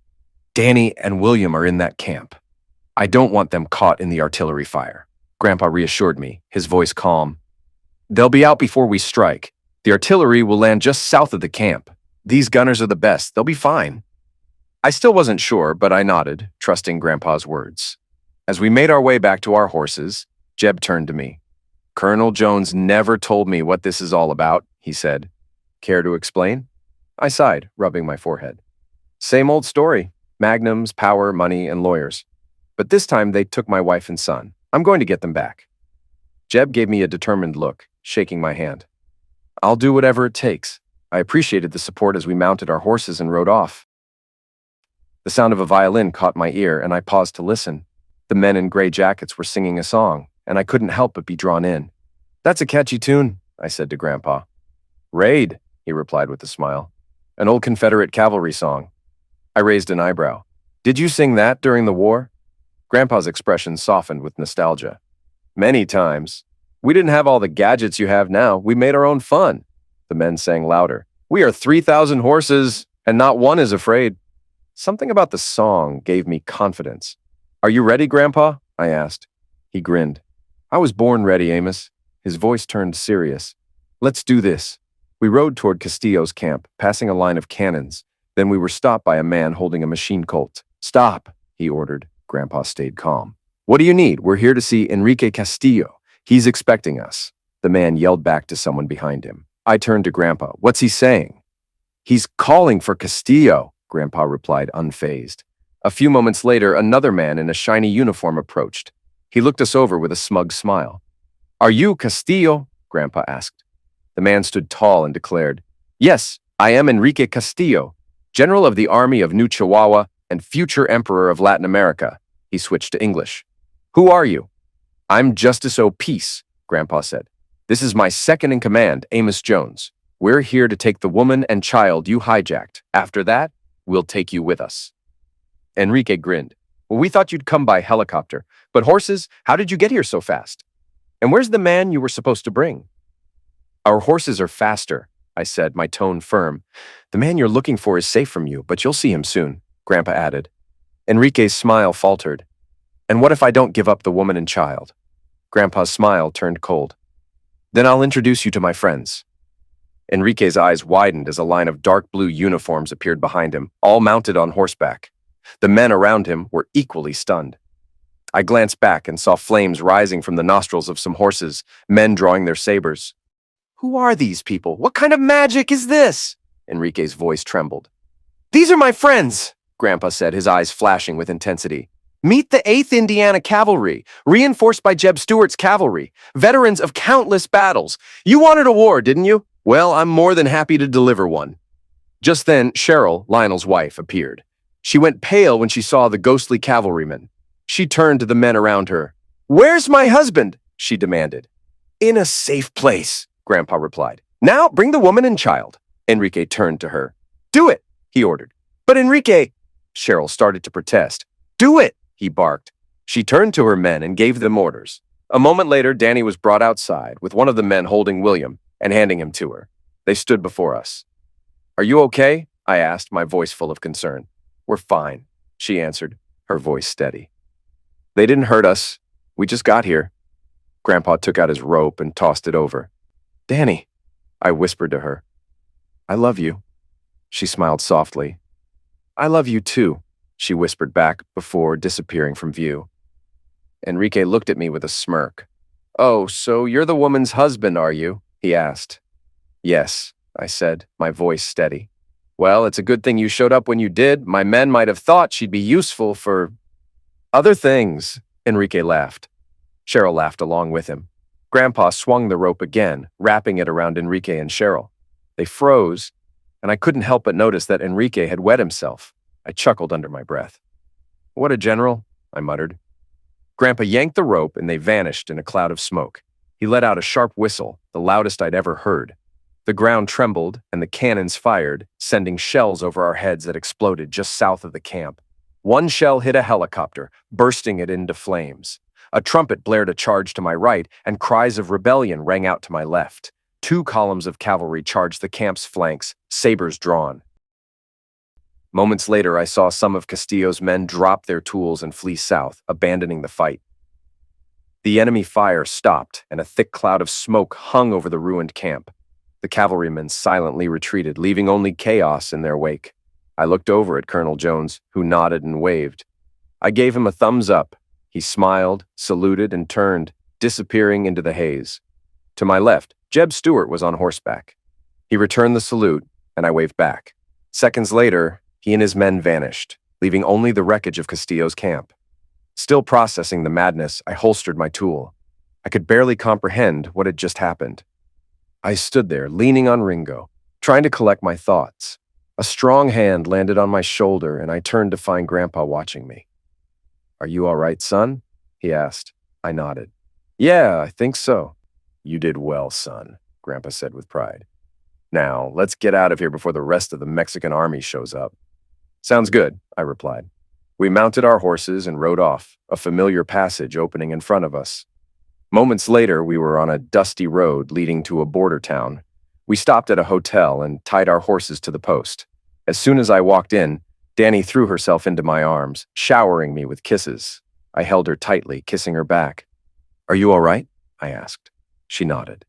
Danny and William are in that camp. I don't want them caught in the artillery fire. Grandpa reassured me, his voice calm. They'll be out before we strike. The artillery will land just south of the camp. These gunners are the best. They'll be fine. I still wasn't sure, but I nodded, trusting Grandpa's words. As we made our way back to our horses, Jeb turned to me. Colonel Jones never told me what this is all about, he said. Care to explain? I sighed, rubbing my forehead. Same old story. Magnums, power, money, and lawyers. But this time they took my wife and son. I'm going to get them back. Jeb gave me a determined look, shaking my hand. I'll do whatever it takes. I appreciated the support as we mounted our horses and rode off. The sound of a violin caught my ear, and I paused to listen. The men in gray jackets were singing a song, and I couldn't help but be drawn in. That's a catchy tune, I said to Grandpa. Raid, he replied with a smile. An old Confederate cavalry song. I raised an eyebrow. Did you sing that during the war? Grandpa's expression softened with nostalgia. Many times. We didn't have all the gadgets you have now. We made our own fun. The men sang louder. We are 3,000 horses, and not one is afraid. Something about the song gave me confidence. Are you ready, Grandpa? I asked. He grinned. I was born ready, Amos. His voice turned serious. Let's do this. We rode toward Castillo's camp, passing a line of cannons. Then we were stopped by a man holding a machine Colt. Stop, he ordered. Grandpa stayed calm. What do you need? We're here to see Enrique Castillo. He's expecting us. The man yelled back to someone behind him. I turned to Grandpa. What's he saying? He's calling for Castillo, Grandpa replied, unfazed. A few moments later, another man in a shiny uniform approached. He looked us over with a smug smile. Are you Castillo? Grandpa asked. The man stood tall and declared, Yes, I am Enrique Castillo, General of the Army of New Chihuahua and future Emperor of Latin America. He switched to English. Who are you? I'm Justnoso Peace, Grandpa said. This is my second in command, Amos Jones. We're here to take the woman and child you hijacked. After that, we'll take you with us. Enrique grinned. Well, we thought you'd come by helicopter. But horses, how did you get here so fast? And where's the man you were supposed to bring? Our horses are faster, I said, my tone firm. The man you're looking for is safe from you, but you'll see him soon, Grandpa added. Enrique's smile faltered. And what if I don't give up the woman and child? Grandpa's smile turned cold. Then I'll introduce you to my friends. Enrique's eyes widened as a line of dark blue uniforms appeared behind him, all mounted on horseback. The men around him were equally stunned. I glanced back and saw flames rising from the nostrils of some horses, men drawing their sabers. Who are these people? What kind of magic is this? Enrique's voice trembled. These are my friends, Grandpa said, his eyes flashing with intensity. Meet the 8th Indiana Cavalry, reinforced by Jeb Stuart's cavalry, veterans of countless battles. You wanted a war, didn't you? Well, I'm more than happy to deliver one. Just then, Cheryl, Lionel's wife, appeared. She went pale when she saw the ghostly cavalryman. She turned to the men around her. Where's my husband? She demanded. In a safe place, Grandpa replied. Now bring the woman and child. Enrique turned to her. Do it, he ordered. But Enrique, Cheryl started to protest. Do it, he barked. She turned to her men and gave them orders. A moment later, Danny was brought outside, with one of the men holding William and handing him to her. They stood before us. Are you okay? I asked, my voice full of concern. We're fine, she answered, her voice steady. They didn't hurt us. We just got here. Grandpa took out his rope and tossed it over. Danny, I whispered to her. I love you. She smiled softly. I love you too, she whispered back before disappearing from view. Enrique looked at me with a smirk. Oh, so you're the woman's husband, are you? He asked. Yes, I said, my voice steady. Well, it's a good thing you showed up when you did. My men might have thought she'd be useful for other things. Enrique laughed. Cheryl laughed along with him. Grandpa swung the rope again, wrapping it around Enrique and Cheryl. They froze, and I couldn't help but notice that Enrique had wet himself. I chuckled under my breath. What a general, I muttered. Grandpa yanked the rope, and they vanished in a cloud of smoke. He let out a sharp whistle, the loudest I'd ever heard. The ground trembled, and the cannons fired, sending shells over our heads that exploded just south of the camp. One shell hit a helicopter, bursting it into flames. A trumpet blared a charge to my right, and cries of rebellion rang out to my left. 2 columns of cavalry charged the camp's flanks, sabers drawn. Moments later, I saw some of Castillo's men drop their tools and flee south, abandoning the fight. The enemy fire stopped, and a thick cloud of smoke hung over the ruined camp. The cavalrymen silently retreated, leaving only chaos in their wake. I looked over at Colonel Jones, who nodded and waved. I gave him a thumbs up. He smiled, saluted, and turned, disappearing into the haze. To my left, Jeb Stewart was on horseback. He returned the salute, and I waved back. Seconds later, he and his men vanished, leaving only the wreckage of Castillo's camp. Still processing the madness, I holstered my tool. I could barely comprehend what had just happened. I stood there, leaning on Ringo, trying to collect my thoughts. A strong hand landed on my shoulder, and I turned to find Grandpa watching me. "Are you all right, son?" he asked. I nodded. "Yeah, I think so." "You did well, son," Grandpa said with pride. "Now, let's get out of here before the rest of the Mexican army shows up." "Sounds good," I replied. We mounted our horses and rode off, a familiar passage opening in front of us. Moments later, we were on a dusty road leading to a border town. We stopped at a hotel and tied our horses to the post. As soon as I walked in, Danny threw herself into my arms, showering me with kisses. I held her tightly, kissing her back. "Are you all right?" I asked. She nodded.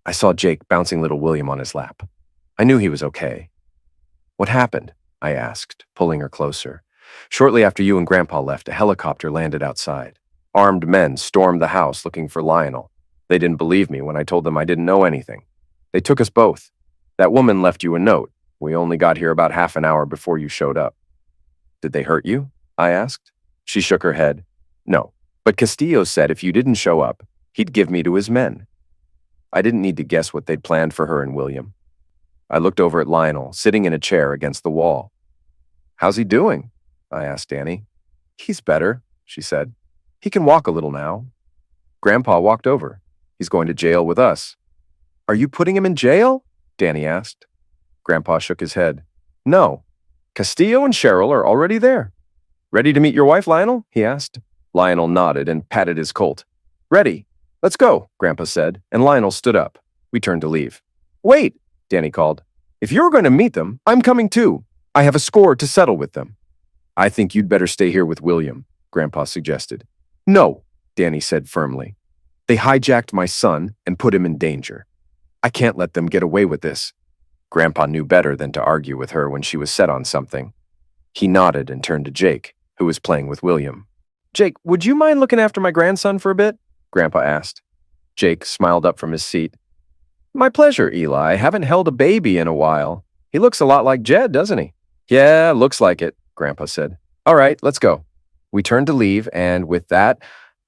I saw Jake bouncing little William on his lap. I knew he was okay. "What happened?" I asked, pulling her closer. "Shortly after you and Grandpa left, a helicopter landed outside. Armed men stormed the house looking for Lionel. They didn't believe me when I told them I didn't know anything. They took us both. That woman left you a note. We only got here about half an hour before you showed up." "Did they hurt you?" I asked. She shook her head. "No, but Castillo said if you didn't show up, he'd give me to his men." I didn't need to guess what they'd planned for her and William. I looked over at Lionel, sitting in a chair against the wall. "How's he doing?" I asked Danny. "He's better," she said. "He can walk a little now." Grandpa walked over. "He's going to jail with us." "Are you putting him in jail?" Danny asked. Grandpa shook his head. "No. Castillo and Cheryl are already there." "Ready to meet your wife, Lionel?" he asked. Lionel nodded and patted his colt. "Ready. Let's go," Grandpa said, and Lionel stood up. We turned to leave. "Wait," Danny called. "If you're going to meet them, I'm coming too. I have a score to settle with them." "I think you'd better stay here with William," Grandpa suggested. "No," Danny said firmly. "They hijacked my son and put him in danger. I can't let them get away with this." Grandpa knew better than to argue with her when she was set on something. He nodded and turned to Jake, who was playing with William. "Jake, would you mind looking after my grandson for a bit?" Grandpa asked. Jake smiled up from his seat. "My pleasure, Eli. I haven't held a baby in a while. He looks a lot like Jed, doesn't he?" "Yeah, looks like it," Grandpa said. "All right, let's go." We turned to leave, and with that,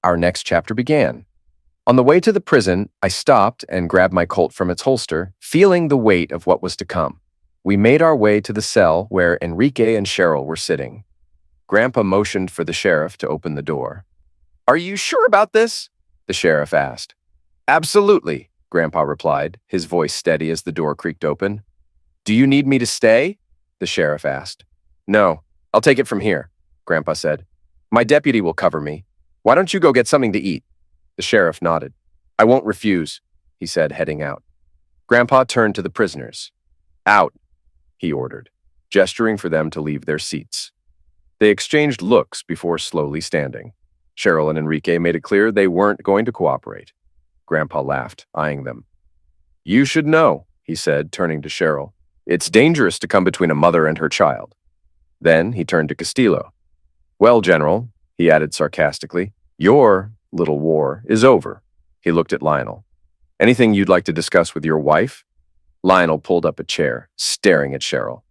our next chapter began. On the way to the prison, I stopped and grabbed my Colt from its holster, feeling the weight of what was to come. We made our way to the cell where Enrique and Cheryl were sitting. Grandpa motioned for the sheriff to open the door. "Are you sure about this?" the sheriff asked. "Absolutely," Grandpa replied, his voice steady as the door creaked open. "Do you need me to stay?" the sheriff asked. "No, I'll take it from here," Grandpa said. "My deputy will cover me. Why don't you go get something to eat?" The sheriff nodded. "I won't refuse," he said, heading out. Grandpa turned to the prisoners. "Out," he ordered, gesturing for them to leave their seats. They exchanged looks before slowly standing. Cheryl and Enrique made it clear they weren't going to cooperate. Grandpa laughed, eyeing them. "You should know," he said, turning to Cheryl. "It's dangerous to come between a mother and her child." Then he turned to Castillo. "Well, General," he added sarcastically, "your little war is over." He looked at Lionel. "Anything you'd like to discuss with your wife?" Lionel pulled up a chair, staring at Cheryl.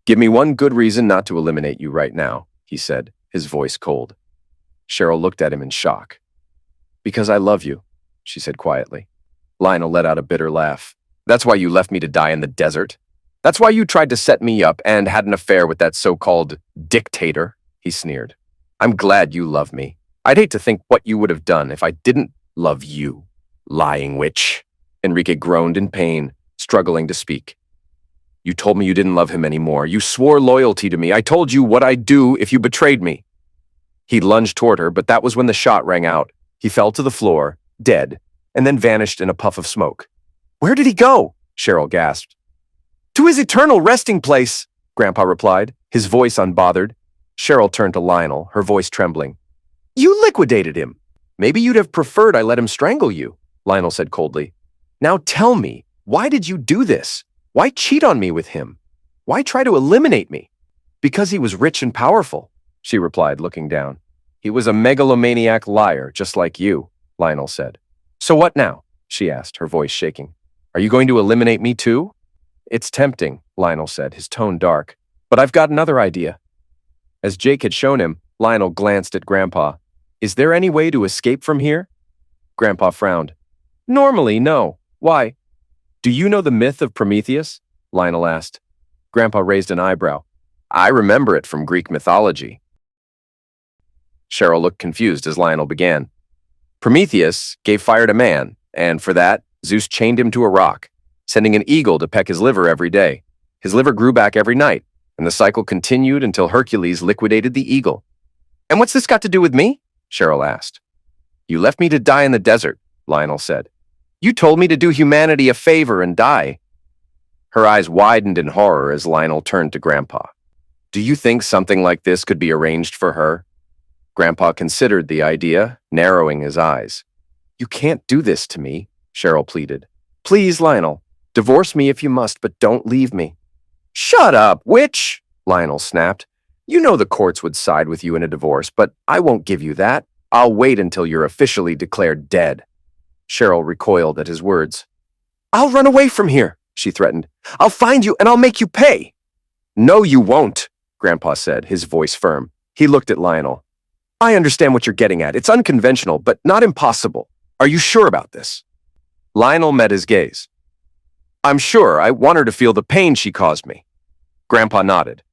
Give me one good reason not to eliminate you right now, he said, his voice cold. Cheryl looked at him in shock. Because I love you, she said quietly. Lionel let out a bitter laugh. That's why you left me to die in the desert? That's why you tried to set me up and had an affair with that so-called dictator, he sneered. I'm glad you love me. I'd hate to think what you would have done if I didn't love you, lying witch. Enrique groaned in pain, struggling to speak. You told me you didn't love him anymore. You swore loyalty to me. I told you what I'd do if you betrayed me. He lunged toward her, but that was when the shot rang out. He fell to the floor, dead, and then vanished in a puff of smoke. Where did he go? Cheryl gasped. To his eternal resting place, Grandpa replied, his voice unbothered. Cheryl turned to Lionel, her voice trembling. You liquidated him. Maybe you'd have preferred I let him strangle you, Lionel said coldly. Now tell me, why did you do this? Why cheat on me with him? Why try to eliminate me? Because he was rich and powerful, she replied, looking down. He was a megalomaniac liar, just like you, Lionel said. So what now? She asked, her voice shaking. Are you going to eliminate me too? It's tempting, Lionel said, his tone dark. But I've got another idea. As Jake had shown him, Lionel glanced at Grandpa. Is there any way to escape from here? Grandpa frowned. Normally, no. Why? Do you know the myth of Prometheus? Lionel asked. Grandpa raised an eyebrow. I remember it from Greek mythology. Cheryl looked confused as Lionel began. Prometheus gave fire to man, and for that, Zeus chained him to a rock, sending an eagle to peck his liver every day. His liver grew back every night, and the cycle continued until Hercules liquidated the eagle. And what's this got to do with me? Cheryl asked. You left me to die in the desert, Lionel said. You told me to do humanity a favor and die. Her eyes widened in horror as Lionel turned to Grandpa. Do you think something like this could be arranged for her? Grandpa considered the idea, narrowing his eyes. You can't do this to me, Cheryl pleaded. Please, Lionel, divorce me if you must, but don't leave me. Shut up, witch, Lionel snapped. You know the courts would side with you in a divorce, but I won't give you that. I'll wait until you're officially declared dead. Cheryl recoiled at his words. I'll run away from here, she threatened. I'll find you and I'll make you pay. No, you won't, Grandpa said, his voice firm. He looked at Lionel. I understand what you're getting at. It's unconventional, but not impossible. Are you sure about this? Lionel met his gaze. I'm sure. I want her to feel the pain she caused me. Grandpa nodded.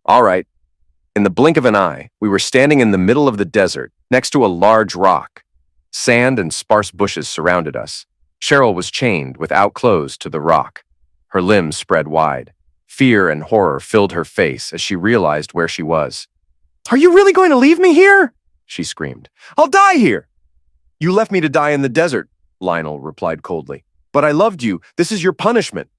All right. In the blink of an eye, we were standing in the middle of the desert, next to a large rock. Sand and sparse bushes surrounded us. Cheryl was chained, without clothes, to the rock. Her limbs spread wide. Fear and horror filled her face as she realized where she was. Are you really going to leave me here? She screamed. I'll die here. You left me to die in the desert, Lionel replied coldly. But I loved you. This is your punishment.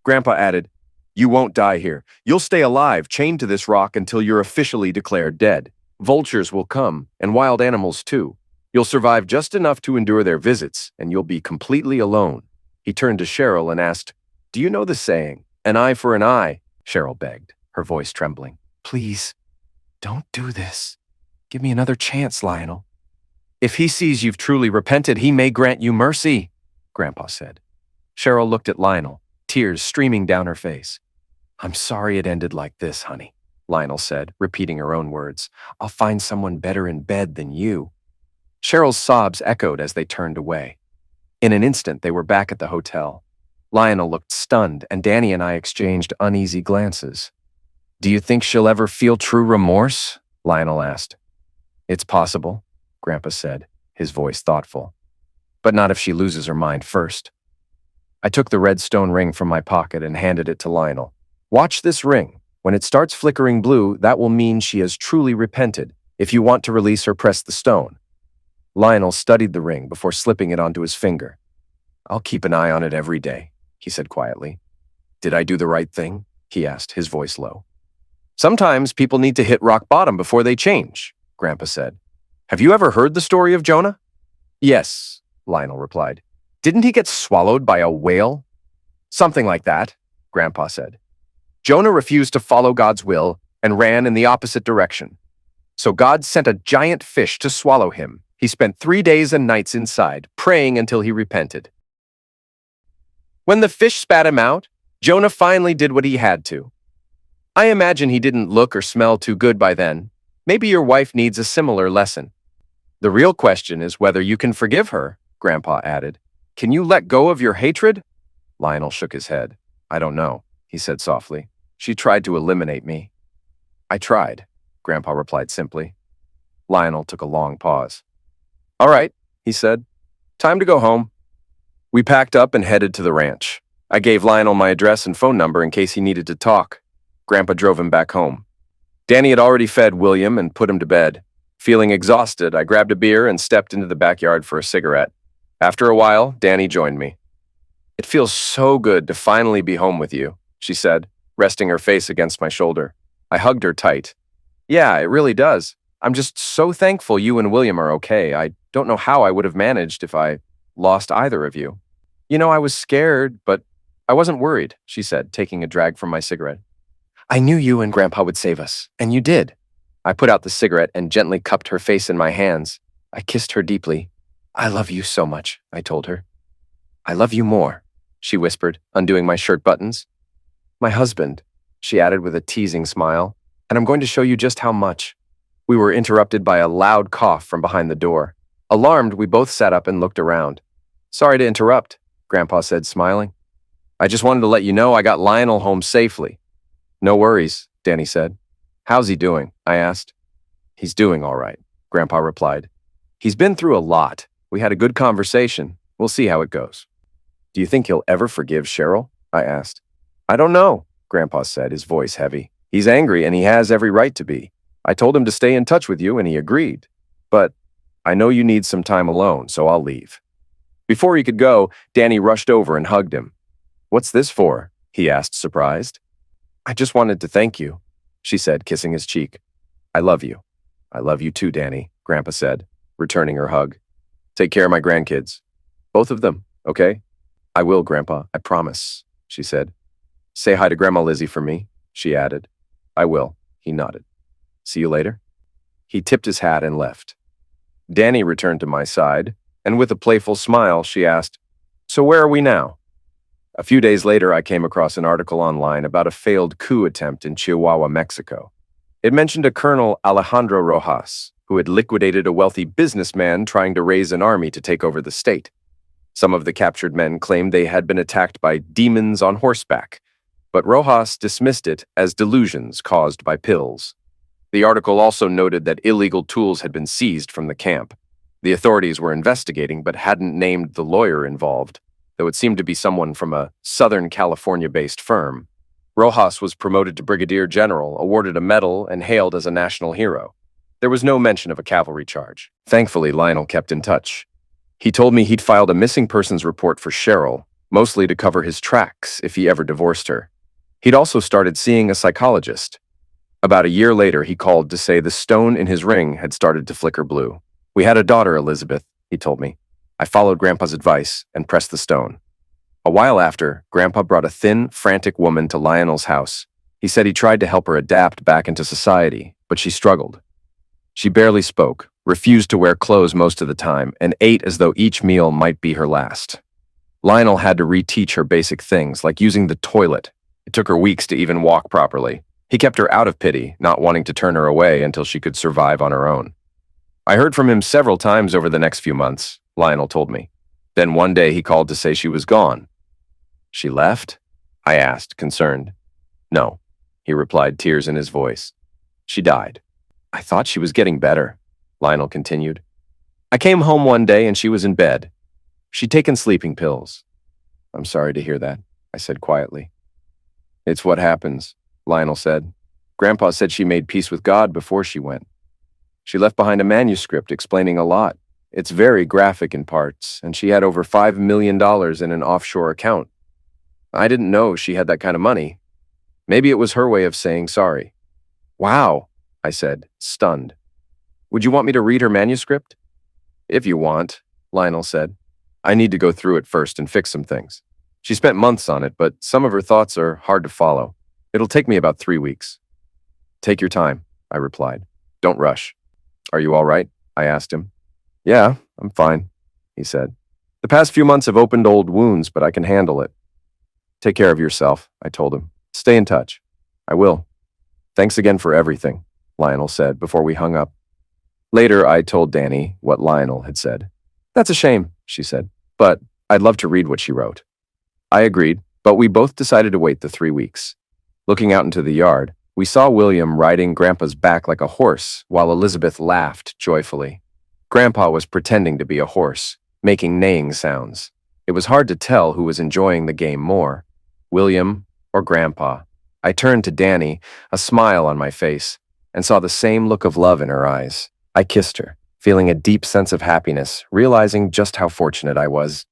Grandpa added, You won't die here. You'll stay alive, chained to this rock until you're officially declared dead. Vultures will come, and wild animals too. You'll survive just enough to endure their visits, and you'll be completely alone. He turned to Cheryl and asked, Do you know the saying, an eye for an eye? Cheryl begged, her voice trembling. Please, don't do this. Give me another chance, Lionel. If he sees you've truly repented, he may grant you mercy, Grandpa said. Cheryl looked at Lionel, tears streaming down her face. I'm sorry it ended like this, honey, Lionel said, repeating her own words. I'll find someone better in bed than you. Cheryl's sobs echoed as they turned away. In an instant, they were back at the hotel. Lionel looked stunned, and Danny and I exchanged uneasy glances. Do you think she'll ever feel true remorse? Lionel asked. It's possible, Grandpa said, his voice thoughtful. But not if she loses her mind first. I took the red stone ring from my pocket and handed it to Lionel. Watch this ring. When it starts flickering blue, that will mean she has truly repented. If you want to release her, press the stone. Lionel studied the ring before slipping it onto his finger. I'll keep an eye on it every day, he said quietly. Did I do the right thing? He asked, his voice low. Sometimes people need to hit rock bottom before they change, Grandpa said. Have you ever heard the story of Jonah? Yes, Lionel replied. Didn't he get swallowed by a whale? Something like that, Grandpa said. Jonah refused to follow God's will and ran in the opposite direction. So God sent a giant fish to swallow him. He spent 3 days and nights inside, praying until he repented. When the fish spat him out, Jonah finally did what he had to. I imagine he didn't look or smell too good by then. Maybe your wife needs a similar lesson. The real question is whether you can forgive her, Grandpa added. Can you let go of your hatred? Lionel shook his head. I don't know, he said softly. She tried to eliminate me. I tried, Grandpa replied simply. Lionel took a long pause. All right, he said. Time to go home. We packed up and headed to the ranch. I gave Lionel my address and phone number in case he needed to talk. Grandpa drove him back home. Danny had already fed William and put him to bed. Feeling exhausted, I grabbed a beer and stepped into the backyard for a cigarette. After a while, Danny joined me. It feels so good to finally be home with you, she said, resting her face against my shoulder. I hugged her tight. Yeah, it really does. I'm just so thankful you and William are okay. I don't know how I would have managed if I lost either of you. You know, I was scared, but I wasn't worried, she said, taking a drag from my cigarette. I knew you and Grandpa would save us, and you did. I put out the cigarette and gently cupped her face in my hands. I kissed her deeply. I love you so much, I told her. I love you more, she whispered, undoing my shirt buttons. My husband, she added with a teasing smile, and I'm going to show you just how much. We were interrupted by a loud cough from behind the door. Alarmed, we both sat up and looked around. Sorry to interrupt, Grandpa said, smiling. I just wanted to let you know I got Lionel home safely. No worries, Danny said. How's he doing? I asked. He's doing all right, Grandpa replied. He's been through a lot. We had a good conversation. We'll see how it goes. Do you think he'll ever forgive Cheryl? I asked. I don't know, Grandpa said, his voice heavy. He's angry and he has every right to be. I told him to stay in touch with you and he agreed. But I know you need some time alone, so I'll leave. Before he could go, Danny rushed over and hugged him. What's this for? He asked, surprised. I just wanted to thank you, she said, kissing his cheek. I love you. I love you too, Danny, Grandpa said, returning her hug. Take care of my grandkids. Both of them, okay? I will, Grandpa, I promise, she said. Say hi to Grandma Lizzie for me, she added. I will, he nodded. See you later? He tipped his hat and left. Danny returned to my side, and with a playful smile, she asked, So where are we now? A few days later, I came across an article online about a failed coup attempt in Chihuahua, Mexico. It mentioned a Colonel Alejandro Rojas, who had liquidated a wealthy businessman trying to raise an army to take over the state. Some of the captured men claimed they had been attacked by demons on horseback, but Rojas dismissed it as delusions caused by pills. The article also noted that illegal tools had been seized from the camp. The authorities were investigating but hadn't named the lawyer involved, though it seemed to be someone from a Southern California-based firm. Rojas was promoted to brigadier general, awarded a medal, and hailed as a national hero. There was no mention of a cavalry charge. Thankfully, Lionel kept in touch. He told me he'd filed a missing persons report for Cheryl, mostly to cover his tracks if he ever divorced her. He'd also started seeing a psychologist. About a year later, he called to say the stone in his ring had started to flicker blue. We had a daughter, Elizabeth, he told me. I followed Grandpa's advice and pressed the stone. A while after, Grandpa brought a thin, frantic woman to Lionel's house. He said he tried to help her adapt back into society, but she struggled. She barely spoke, refused to wear clothes most of the time, and ate as though each meal might be her last. Lionel had to reteach her basic things, like using the toilet. It took her weeks to even walk properly. He kept her out of pity, not wanting to turn her away until she could survive on her own. I heard from him several times over the next few months, Lionel told me. Then one day he called to say she was gone. She left? I asked, concerned. No, he replied, tears in his voice. She died. I thought she was getting better, Lionel continued. I came home one day and she was in bed. She'd taken sleeping pills. I'm sorry to hear that, I said quietly. It's what happens, Lionel said. Grandpa said she made peace with God before she went. She left behind a manuscript explaining a lot. It's very graphic in parts, and she had over $5 million in an offshore account. I didn't know she had that kind of money. Maybe it was her way of saying sorry. Wow, I said, stunned. Would you want me to read her manuscript? If you want, Lionel said. I need to go through it first and fix some things. She spent months on it, but some of her thoughts are hard to follow. It'll take me about 3 weeks. Take your time, I replied. Don't rush. Are you all right? I asked him. Yeah, I'm fine, he said. The past few months have opened old wounds, but I can handle it. Take care of yourself, I told him. Stay in touch. I will, Thanks again for everything, Lionel said before we hung up. Later, I told Danny what Lionel had said. That's a shame, she said, but I'd love to read what she wrote. I agreed, but we both decided to wait the 3 weeks. Looking out into the yard, we saw William riding Grandpa's back like a horse while Elizabeth laughed joyfully. Grandpa was pretending to be a horse, making neighing sounds. It was hard to tell who was enjoying the game more, William or Grandpa. I turned to Danny, a smile on my face, and saw the same look of love in her eyes. I kissed her, feeling a deep sense of happiness, realizing just how fortunate I was.